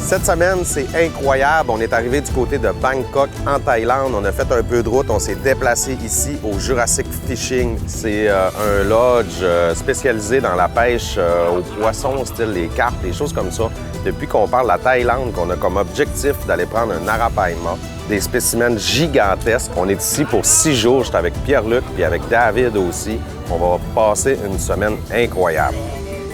Cette semaine, c'est incroyable. On est arrivé du côté de Bangkok, en Thaïlande. On a fait un peu de route. On s'est déplacé ici au Jurassic Fishing. C'est un lodge spécialisé dans la pêche aux poissons, style les carpes, des choses comme ça. Depuis qu'on parle de la Thaïlande, qu'on a comme objectif d'aller prendre un arapaima, des spécimens gigantesques. On est ici pour 6 jours. J'étais avec Pierre-Luc puis avec David aussi. On va passer une semaine incroyable.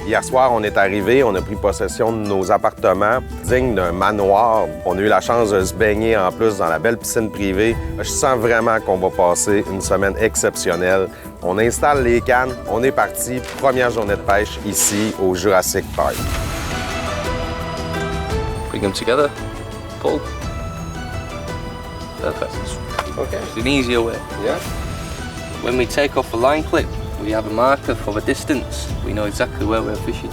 Hier soir, on est arrivé, on a pris possession de nos appartements dignes d'un manoir. On a eu la chance de se baigner en plus dans la belle piscine privée. Je sens vraiment qu'on va passer une semaine exceptionnelle. On installe les cannes, on est parti. Première journée de pêche ici au Jurassic Park. Bring them together, pull. Perfect. Okay. It's an easier way. Yeah. When we take off a line clip, we have a marker for the distance. We know exactly where we're fishing.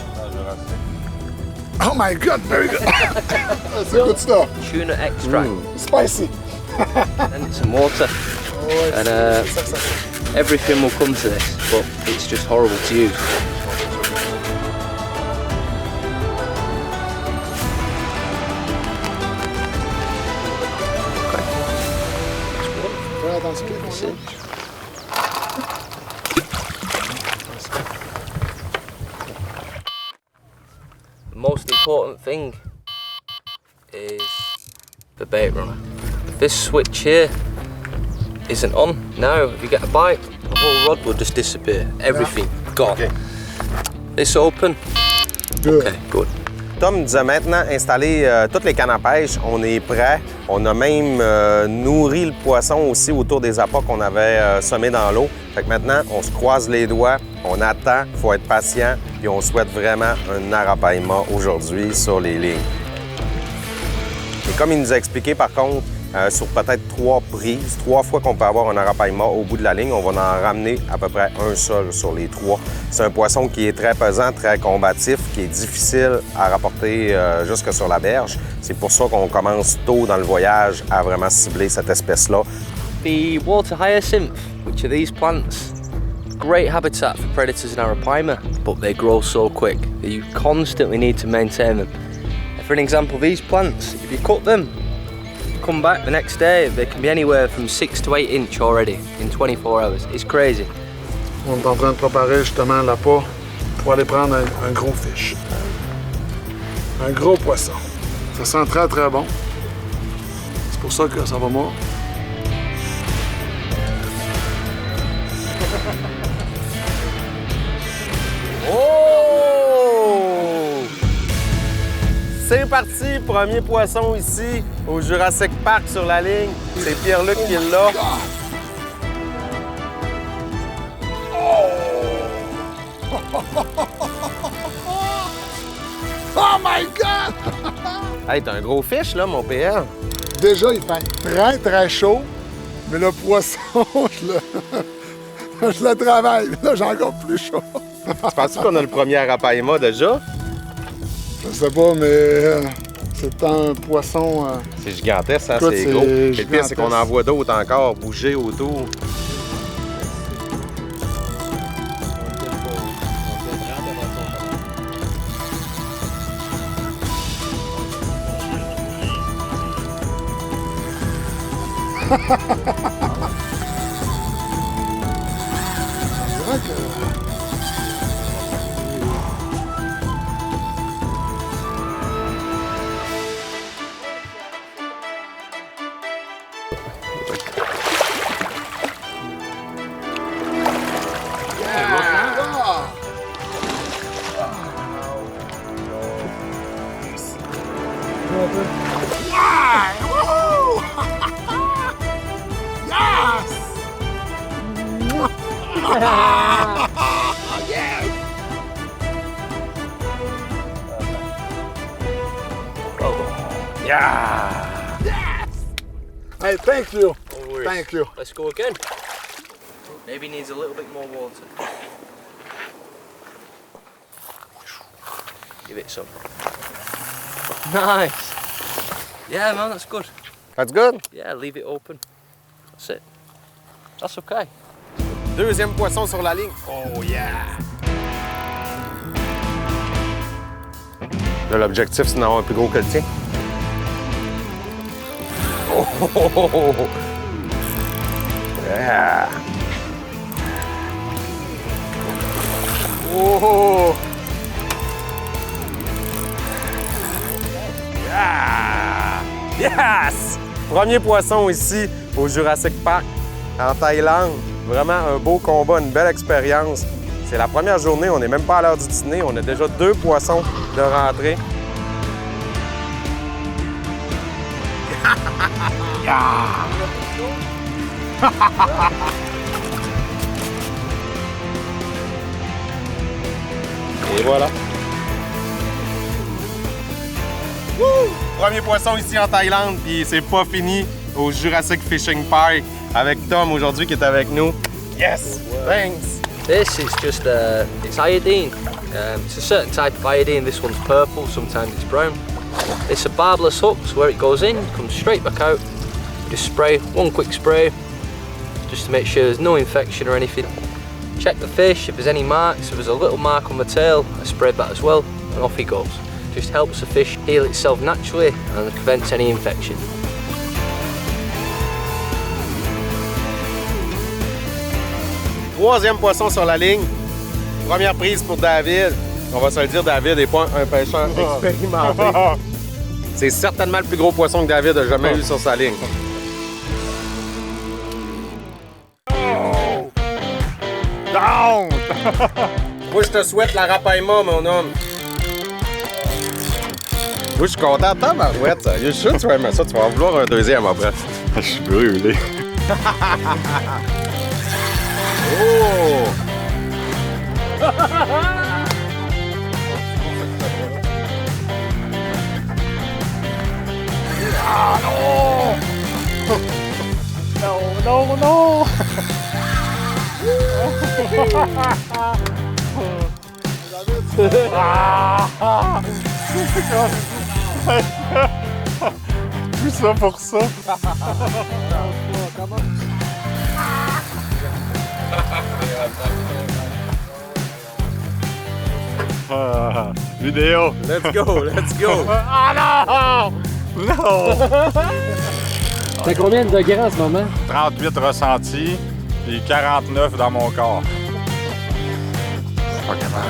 Oh my God, very good. That's good stuff. Tuna extract. Spicy. And it's some water. And everything will come to this, but it's just horrible to use. The most important thing is the bait runner. If this switch here isn't on now, if you get a bite, the whole rod will just disappear. Everything gone. Okay. This open. Good. Okay, good. Tom nous a maintenant installé toutes les cannes à pêche. On est prêt. On a même nourri le poisson aussi autour des appâts qu'on avait semés dans l'eau. Fait que maintenant, on se croise les doigts, on attend, il faut être patient, puis on souhaite vraiment un arapaima aujourd'hui sur les lignes. Et comme il nous a expliqué, par contre, sur peut-être 3 prises, 3 fois qu'on peut avoir un arapaima au bout de la ligne, on va en ramener à peu près un seul sur les 3. C'est un poisson qui est très pesant, très combatif, qui est difficile à rapporter jusque sur la berge. C'est pour ça qu'on commence tôt dans le voyage à vraiment cibler cette espèce-là. The water hyacinth, which are these plants, great habitat for predators and arapaima, but they grow so quick that you constantly need to maintain them. For an example, these plants, if you cut them, come back the next day, they can be anywhere from 6 to 8 inch already in 24 hours. It's crazy. On est en train de préparer justement l'appât pour aller prendre un gros fish. Un gros poisson. Ça sent très très bon. C'est pour ça que ça va mordre. Oh! C'est parti, premier poisson ici au Jurassic Park sur la ligne. C'est Pierre-Luc qui est là. Oh my God! Hey, t'as un gros fish là, mon PR. Déjà, il fait très très chaud, mais le poisson, je le travaille. Là, j'ai encore plus chaud. Tu penses qu'on a le premier arapaima déjà? Je sais pas, mais c'est un poisson. C'est gigantesque, hein? Écoute, C'est gros. Et le pire, c'est gigantesque. qu'on en voit d'autres encore bouger autour. C'est vrai que. Yeah! Hey, thank you. No worries. Thank you. Let's go again. Maybe needs a little bit more water. Give it some. Nice. Yeah, man, that's good. That's good? Yeah, leave it open. That's it. That's okay. Deuxième poisson sur la ligne. Oh yeah! Là, l'objectif, c'est d'en avoir un plus gros que le tien. Oh! Yeah! Oh! Yeah! Yes! Premier poisson ici au Jurassic Park en Thaïlande. Vraiment un beau combat, une belle expérience. C'est la première journée, on n'est même pas à l'heure du dîner. On a déjà 2 poissons de rentrée. Et voilà. Woo! Premier poisson ici en Thaïlande, puis c'est pas fini au Jurassic Fishing Park avec Tom aujourd'hui qui est avec nous. Yes! Thanks! This is just it's iodine. It's a certain type of iodine. This one's purple, sometimes it's brown. It's a barbless hook, so where it goes in, comes straight back out. Just spray, one quick spray, just to make sure there's no infection or anything. Check the fish, if there's any marks, if there's a little mark on the tail, I sprayed that as well, and off he goes. Just helps the fish heal itself naturally and prevents any infection. Troisième poisson sur la ligne. Première prise pour David. On va se le dire, David n'est pas un pêcheur expérimenté. C'est certainement le plus gros poisson que David a jamais eu sur sa ligne. Down! Moi, je te souhaite la rapaillement, mon homme. Moi, je suis content de ta barouette. Je suis sûr que tu vas aimer ça. Tu vas en vouloir un deuxième après. Je suis brûlé. Oh! Ah non! Non, non, non! Tout ça pour ça. Vidéo. Let's go, let's go! Ah non! Non! T'as combien de degrés en ce moment? 38 ressentis et 49 dans mon corps. Pas capable.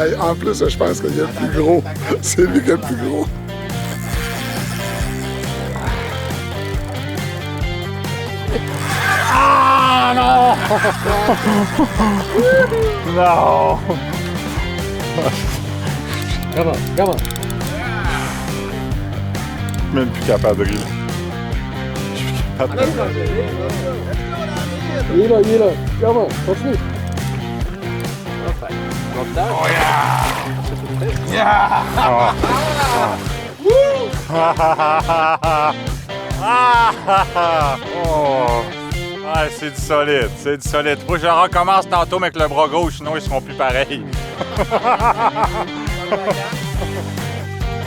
Hey, en plus, je pense qu'il y a le plus gros. C'est lui qui est le plus gros. Ah non! Non! Come on, come on. Même plus capable de rire. Je suis plus capable de rire. Il est là. Come on, continue. Oh yeah! Yeah! Oh. Oh. Ah, c'est du solide, c'est du solide. Faut que je recommence tantôt avec le bras gauche, sinon ils seront plus pareils.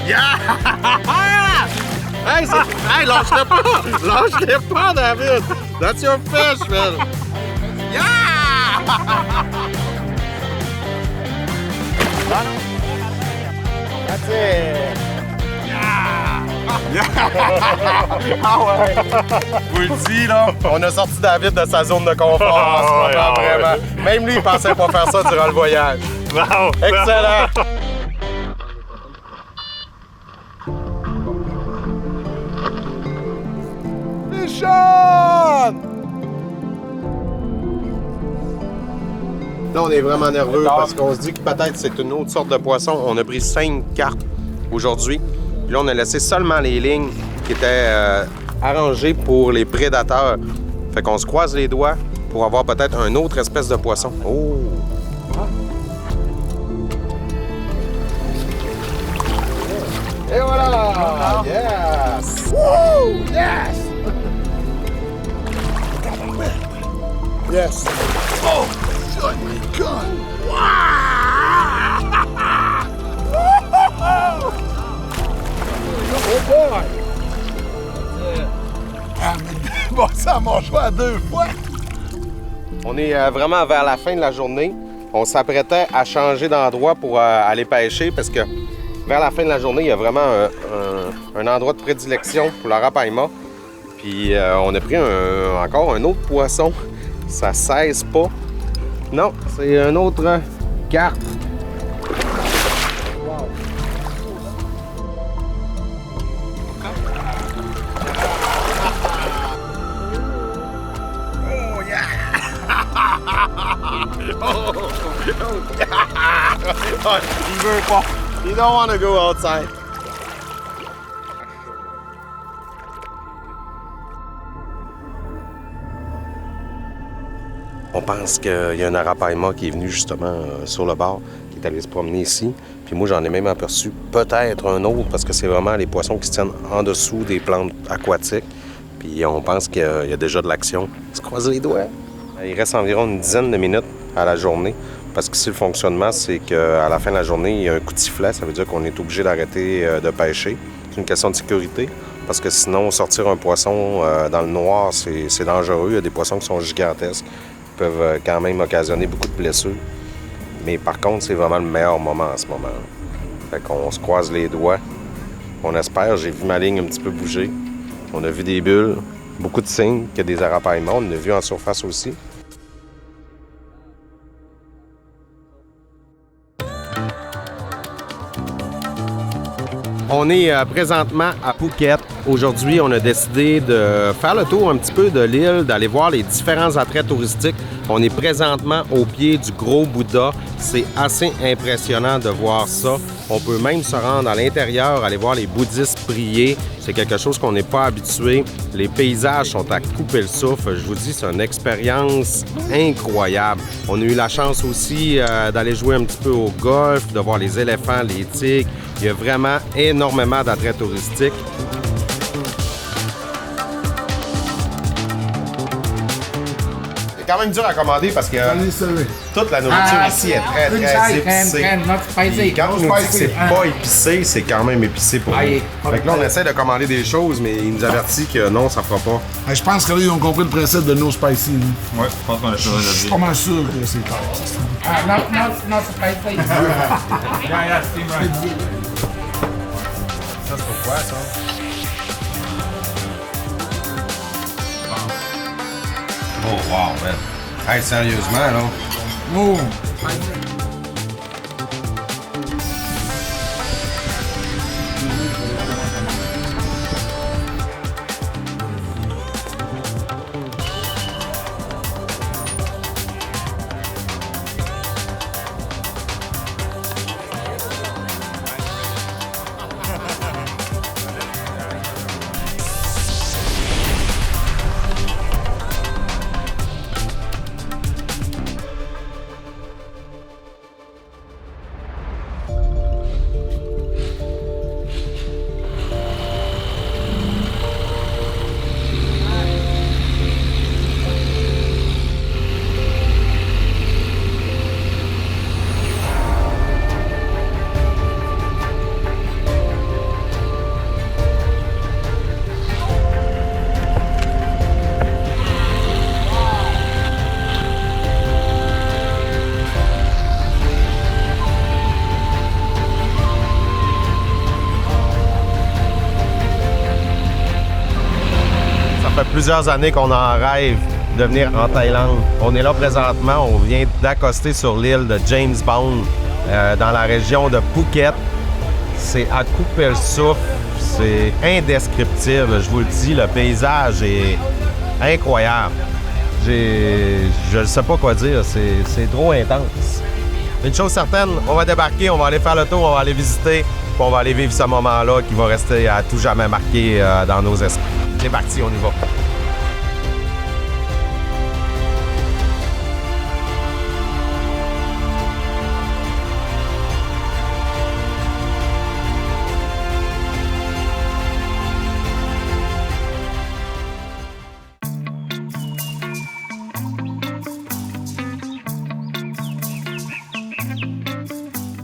Yeah! Hey, hey, lâche-le pas! Lâche-le pas, David! That's your fish, man! Yeah! That's it! Yeah! Ah ouais! Je vous le dis, là, on a sorti David de sa zone de confort en ce moment, vraiment. Même lui, il pensait pas faire ça durant le voyage. Bravo! Excellent! Là, on est vraiment nerveux parce qu'on se dit que peut-être c'est une autre sorte de poisson. On a pris 5 cartes aujourd'hui. Puis là, on a laissé seulement les lignes qui étaient arrangées pour les prédateurs. Fait qu'on se croise les doigts pour avoir peut-être une autre espèce de poisson. Oh! Et voilà! Yes! Woo! Yes! Yes! Oh! Oh my God! Wow! Oh boy! Ah, mais bon, ça m'a joué à 2 fois! On est vraiment vers la fin de la journée. On s'apprêtait à changer d'endroit pour aller pêcher parce que Vers la fin de la journée, il y a vraiment un endroit de prédilection pour l'arapaima. Puis on a pris encore un autre poisson. Ça cesse pas. Non, c'est un autre carpe. Il veut pas. You don't want to go outside. On pense qu'il y a un arapaima qui est venu justement sur le bord, qui est allé se promener ici. Puis moi, j'en ai même aperçu peut-être un autre, parce que c'est vraiment les poissons qui se tiennent en dessous des plantes aquatiques. Puis on pense qu'il y a déjà de l'action. On se croise les doigts. Il reste environ une dizaine de minutes à la journée. Parce qu'ici, le fonctionnement, c'est qu'à la fin de la journée, il y a un coup de sifflet. Ça veut dire qu'on est obligé d'arrêter de pêcher. C'est une question de sécurité. Parce que sinon, sortir un poisson dans le noir, c'est dangereux. Il y a des poissons qui sont gigantesques, qui peuvent quand même occasionner beaucoup de blessures. Mais par contre, c'est vraiment le meilleur moment en ce moment. Fait qu'on se croise les doigts. On espère. J'ai vu ma ligne un petit peu bouger. On a vu des bulles, beaucoup de signes qu'il y a des arapaima. On en a vu en surface aussi. On est présentement à Phuket. Aujourd'hui, on a décidé de faire le tour un petit peu de l'île, d'aller voir les différents attraits touristiques. On est présentement au pied du Gros Bouddha. C'est assez impressionnant de voir ça. On peut même se rendre à l'intérieur, aller voir les bouddhistes prier. C'est quelque chose qu'on n'est pas habitué. Les paysages sont à couper le souffle. Je vous dis, c'est une expérience incroyable. On a eu la chance aussi d'aller jouer un petit peu au golf, de voir les éléphants, les tigres. Il y a vraiment énormément d'attraits touristiques. C'est quand même dur à commander parce que toute la nourriture ici est très épicée. Et quand on nous dit que c'est pas épicé, c'est quand même épicé pour nous. Fait que là, on essaie de commander des choses, mais il nous avertit que non, ça fera pas. Je pense que là, ils ont compris le principe de no spicy. Ouais, je pense qu'on a toujours Je suis pas mal sûr que c'est clair. No spicy. Yeah, steam right. Ça, c'est pourquoi, ça? Oh, wow, man. Hey, sérieusement, là. Oh! Plusieurs années qu'on en rêve de venir en Thaïlande. On est là présentement, on vient d'accoster sur l'île de James Bond, dans la région de Phuket. C'est à couper le souffle, c'est indescriptible, je vous le dis, le paysage est incroyable. Je ne sais pas quoi dire, c'est trop intense. Une chose certaine, on va débarquer, on va aller faire le tour, on va aller visiter, puis on va aller vivre ce moment-là qui va rester à tout jamais marqué dans nos esprits. C'est parti, on y va.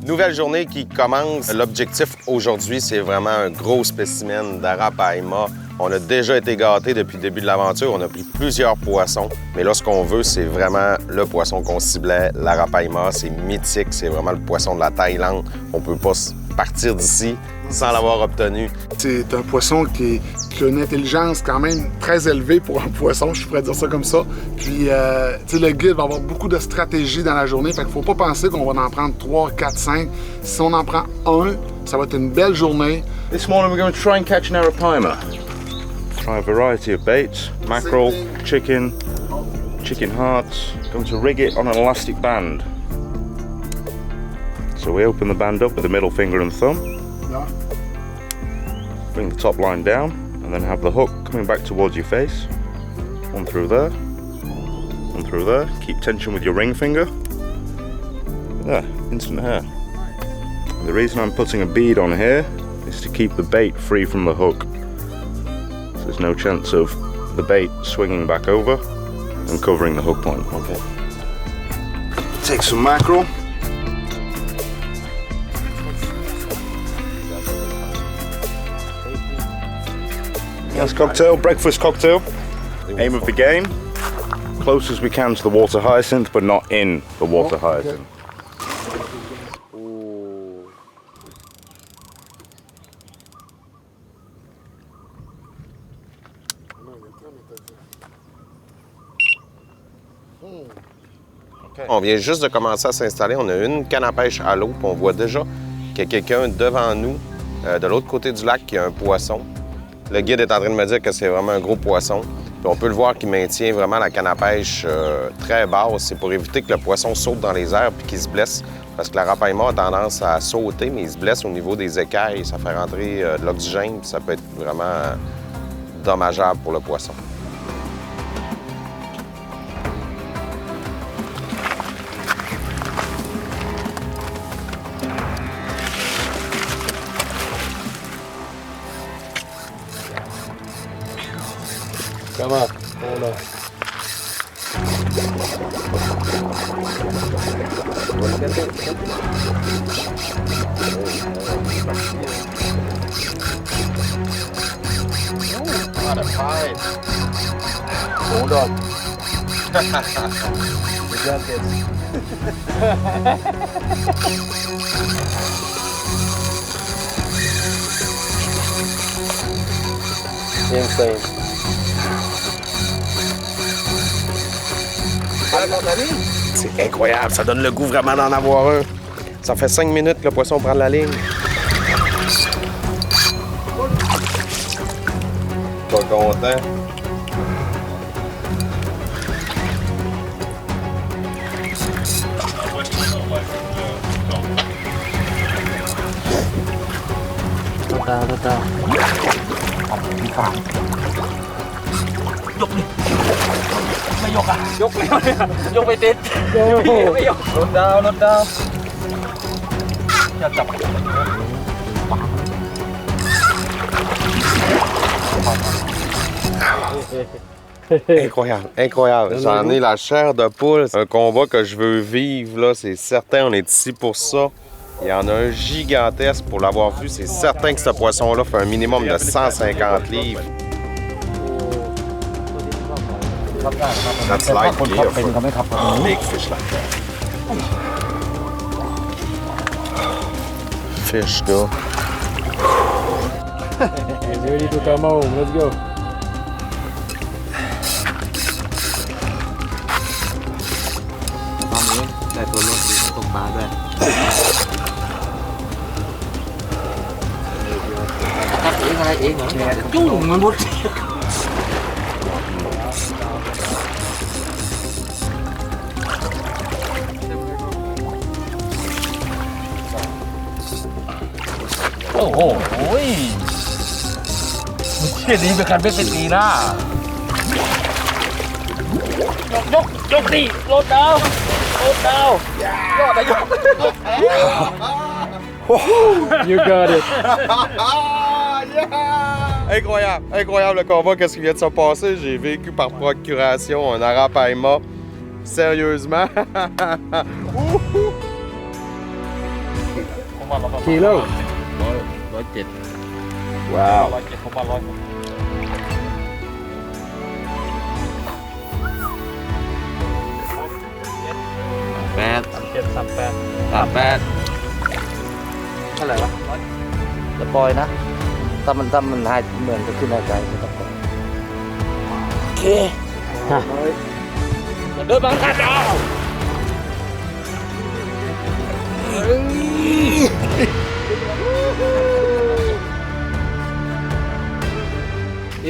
Nous nouvelle journée qui commence. L'objectif aujourd'hui, c'est vraiment un gros spécimen d'arapaima. On a déjà été gâtés depuis le début de l'aventure. On a pris plusieurs poissons. Mais là, ce qu'on veut, c'est vraiment le poisson qu'on ciblait, l'arapaima. C'est mythique. C'est vraiment le poisson de la Thaïlande. On peut pas partir d'ici sans l'avoir obtenu. C'est un poisson qui a une intelligence quand même très élevée pour un poisson, je pourrais dire ça comme ça. Puis, le guide va avoir beaucoup de stratégies dans la journée, fait qu'il faut pas penser qu'on va en prendre 3, 4, 5. Si on en prend un, ça va être une belle journée. This morning we're going to try and catch an arapaima. Try a variety of baits, mackerel, chicken hearts. Going to rig it on an elastic band. So we open the band up with the middle finger and thumb. Yeah. Bring the top line down and then have the hook coming back towards your face. One through there, one through there. Keep tension with your ring finger. There, instant hair. And the reason I'm putting a bead on here is to keep the bait free from the hook. So there's no chance of the bait swinging back over and covering the hook point. Okay. Take some mackerel. Nice cocktail, breakfast cocktail. Aim of the game, close as we can to the water hyacinth, but not in the water hyacinth. On vient juste de commencer à s'installer. On a une canne à pêche à l'eau, puis on voit déjà qu'il y a quelqu'un devant nous, de l'autre côté du lac, qui a un poisson. Le guide est en train de me dire que c'est vraiment un gros poisson. Puis on peut le voir qu'il maintient vraiment la canne à pêche très basse. C'est pour éviter que le poisson saute dans les airs puis qu'il se blesse. Parce que l'arapaima a tendance à sauter, mais il se blesse au niveau des écailles. Ça fait rentrer de l'oxygène, puis ça peut être vraiment dommageable pour le poisson. Come on, hold on. What a fight. Hold on. We got this. Insane. C'est incroyable, ça donne le goût vraiment d'en avoir un. Ça fait 5 minutes que le poisson prend la ligne. Pas content. Incroyable, incroyable. J'en ai la chair de poule. Un combat que je veux vivre, là, c'est certain. On est ici pour ça. Il y en a un gigantesque. Pour l'avoir vu, c'est certain que ce poisson-là fait un minimum de 150 livres. That's like big fish like that. Fish go. He's ready to come home. Let's go. You got it. Incroyable, incroyable le combat, qu'est-ce qui vient de se passer. J'ai vécu par procuration un arapaima. Sérieusement. กิโลว้าว แปด 38เท่าไหร่วะจะปล่อยนะ ถ้ามันหายเหมือนจะขึ้นหายใจไม่ต้องปล่อยโอเคเดินบังคับเอา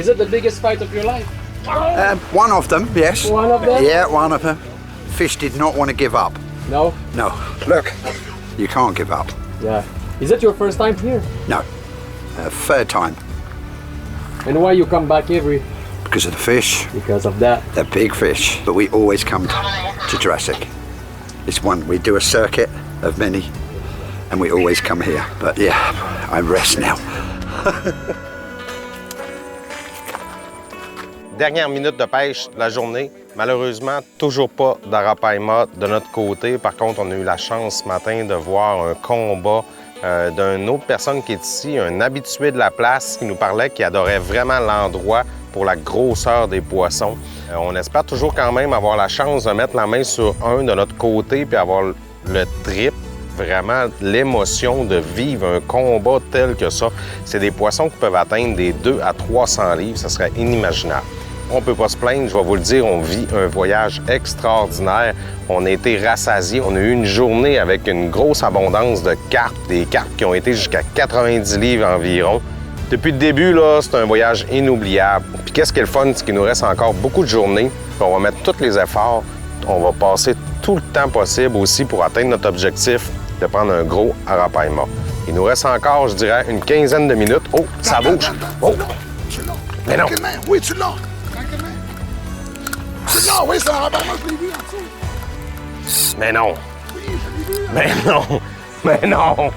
Is it the biggest fight of your life? One of them, yes. One of them? Yeah, one of them. Fish did not want to give up. No? No. Look, you can't give up. Yeah. Is it your first time here? No. Third time. And why you come back every? Because of the fish. Because of that. They're big fish. But we always come to Jurassic. It's one, we do a circuit of many, and we always come here. But yeah, I rest now. Dernière minute de pêche de la journée. Malheureusement, toujours pas d'arapaima de notre côté. Par contre, on a eu la chance ce matin de voir un combat d'une autre personne qui est ici, un habitué de la place qui nous parlait, qui adorait vraiment l'endroit pour la grosseur des poissons. On espère toujours quand même avoir la chance de mettre la main sur un de notre côté puis avoir le trip. Vraiment l'émotion de vivre un combat tel que ça. C'est des poissons qui peuvent atteindre des 2 à 300 livres. Ça serait inimaginable. On ne peut pas se plaindre, je vais vous le dire, on vit un voyage extraordinaire. On a été rassasiés. On a eu une journée avec une grosse abondance de carpes, des carpes qui ont été jusqu'à 90 livres environ. Depuis le début, là, c'est un voyage inoubliable. Puis qu'est-ce qui est le fun, c'est qu'il nous reste encore beaucoup de journées. Puis on va mettre tous les efforts. On va passer tout le temps possible aussi pour atteindre notre objectif de prendre un gros arapaima. Il nous reste encore, je dirais, une quinzaine de minutes. Oh, ça bouge! Oh! Mais non! Oui, tu l'as! Tu l'as, oui, c'est un rabat-moi, je l'ai vu en dessous. Mais non! Mais non! Mais non!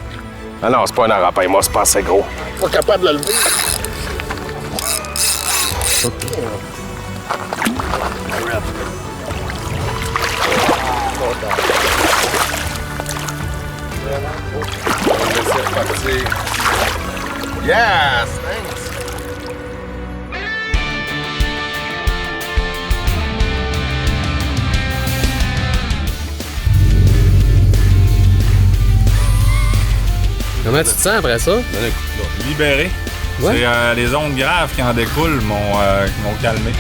Ah non, c'est pas un arapaima, c'est pas assez gros. Pas capable de le lever. Yes! Thanks! Comment tu te sens après ça? Libéré. Ouais. C'est les ondes graves qui en découlent qui m'ont calmé.